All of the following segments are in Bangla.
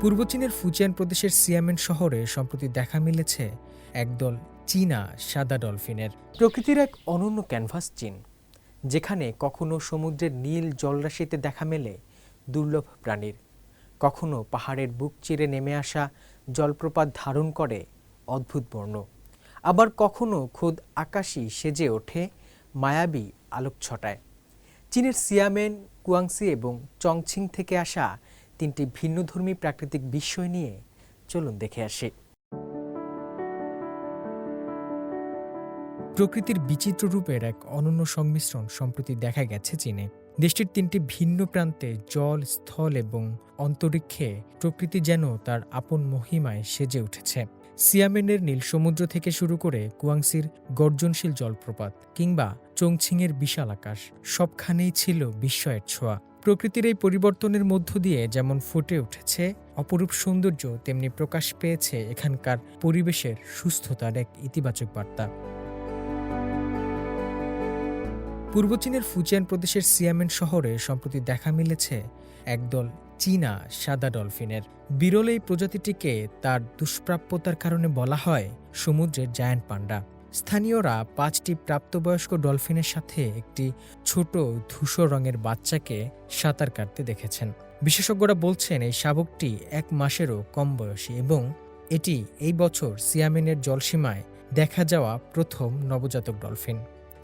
পূর্ব চীনের ফুজিয়ান প্রদেশের সিয়ামেন শহরে সম্প্রতি দেখা মিলেছে একদল চীনা সাদা ডলফিনের। প্রকৃতির এক অনন্য ক্যানভাস চীন, যেখানে কখনো সমুদ্রের নীল জলরাশিতে দেখা মেলে দুর্লভ প্রাণীর, কখনো পাহাড়ের বুক চিরে নেমে আসা জলপ্রপাত ধারণ করে অদ্ভুত বর্ণ, আবার কখনো খোদ আকাশই সেজে ওঠে মায়াবী আলোকছটায়। চীনের সিয়ামেন, কুয়াংসি এবং চংছিং থেকে আসা তিনটি ভিন্নধর্মী প্রাকৃতিক বিস্ময় নিয়ে চলুন দেখে আসি। প্রকৃতির বিচিত্র রূপের এক অনন্য সংমিশ্রণ সম্প্রতি দেখা গেছে চীনে। দেশটির তিনটি ভিন্ন প্রান্তে জল, স্থল এবং অন্তরিক্ষে প্রকৃতি যেন তার আপন মহিমায় সেজে উঠেছে। সিয়ামেনের নীল সমুদ্র থেকে শুরু করে কুয়াংসির গর্জনশীল জলপ্রপাত কিংবা চংছিংয়ের বিশাল আকাশ, সবখানেই ছিল বিস্ময়ের ছোঁয়া। প্রকৃতির এই পরিবর্তনের মধ্য দিয়ে যেমন ফুটে উঠেছে অপরূপ সৌন্দর্য, তেমনি প্রকাশ পেয়েছে এখানকার পরিবেশের সুস্থতার এক ইতিবাচক বার্তা। পূর্ব চীনের ফুজিয়ান প্রদেশের সিয়ামেন শহরে সম্প্রতি দেখা মিলেছে একদল চীনা সাদা ডলফিনের। বিরল এই প্রজাতিটিকে তার দুষ্প্রাপ্যতার কারণে বলা হয় সমুদ্রের জায়ান্ট পান্ডা। স্থানীয়রা 5টি প্রাপ্তবয়স্ক ডলফিনের সাথে একটি ছোট ধূসর রঙের বাচ্চাকে সাঁতার কাটতে দেখেছেন। বিশেষজ্ঞরা বলছেন এই শাবকটি 1 মাসেরও কম বয়সী এবং এটি এই বছর সিয়ামেনের জলসীমায় দেখা যাওয়া প্রথম নবজাতক ডলফিন।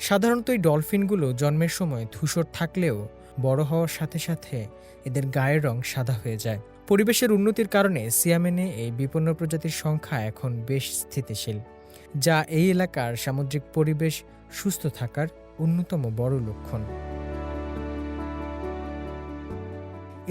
সাধারণত এই ডলফিনগুলো জন্মের সময় ধূসর থাকলেও বড় হওয়ার সাথে সাথে এদের গায়ের রং সাদা হয়ে যায়। পরিবেশের উন্নতির কারণে সিয়ামেনে এই বিপন্ন প্রজাতির সংখ্যা এখন বেশ স্থিতিশীল, যা এই এলাকার সামুদ্রিক পরিবেশ সুস্থ থাকার অন্যতম বড় লক্ষণ।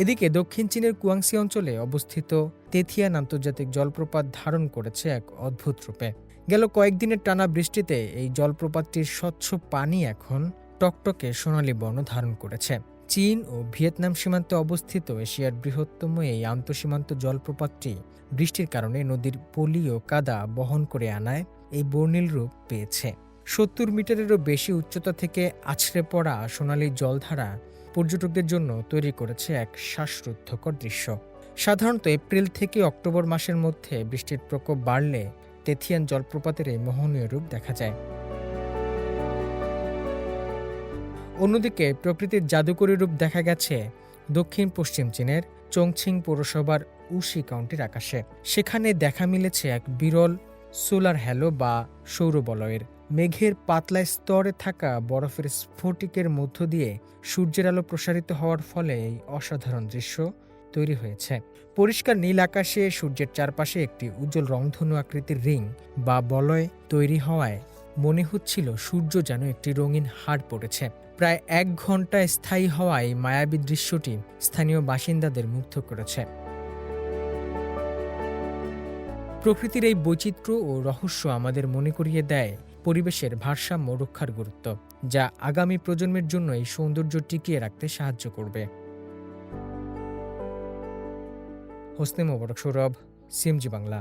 এদিকে দক্ষিণ চীনের কুয়াংসি অঞ্চলে অবস্থিত তেথিয়ান আন্তর্জাতিক জলপ্রপাত ধারণ করেছে এক অদ্ভুত রূপে। গেল কয়েকদিনের টানা বৃষ্টিতে এই জলপ্রপাতটির স্বচ্ছ পানি এখন টকটকে সোনালী বর্ণ ধারণ করেছে। চীন ও ভিয়েতনাম সীমান্তে অবস্থিত এশিয়ার বৃহত্তম এই আন্তঃসীমান্ত জলপ্রপাতটি বৃষ্টির কারণে নদীর পলি ও কাদা বহন করে আনায় এই বর্ণিল রূপ পেয়েছে। 70 মিটারেরও বেশি উচ্চতা থেকে আছড়ে পড়া সোনালী জলধারা পর্যটকদের জন্য তৈরি করেছে এক শ্বাসরুদ্ধকর দৃশ্য। সাধারণত এপ্রিল থেকে অক্টোবর মাসের মধ্যে বৃষ্টির প্রকোপ বাড়লে তেথিয়ান জলপ্রপাতের এই মোহনীয় রূপ দেখা যায়। অন্যদিকে প্রকৃতির জাদুকরী রূপ দেখা গেছে দক্ষিণ পশ্চিম চীনের চংছিং পৌরসভার উশি কাউন্টির আকাশে। সেখানে দেখা মিলেছে এক বিরল সোলার হ্যালো বা সৌরবলয়ের। মেঘের পাতলা স্তরে থাকা বরফের স্ফটিকের মধ্য দিয়ে সূর্যের আলো প্রসারিত হওয়ার ফলে এই অসাধারণ দৃশ্য তৈরি হয়েছে। পরিষ্কার নীল আকাশে সূর্যের চারপাশে একটি উজ্জ্বল রংধনু আকৃতির রিং বা বলয় তৈরি হওয়ায় মনে হচ্ছিল সূর্য যেন একটি রঙিন হাড় পড়েছে। প্রায় 1 ঘন্টা স্থায়ী হওয়ায় মায়াবী দৃশ্যটি স্থানীয় বাসিন্দাদের মুগ্ধ করেছে। প্রকৃতির এই বৈচিত্র্য ও রহস্য আমাদের মনে করিয়ে দেয় পরিবেশের ভারসাম্য রক্ষার গুরুত্ব, যা আগামী প্রজন্মের জন্য এই সৌন্দর্য টিকিয়ে রাখতে সাহায্য করবে। হোসনে মোবারক সৌরভ, সিএমজি বাংলা।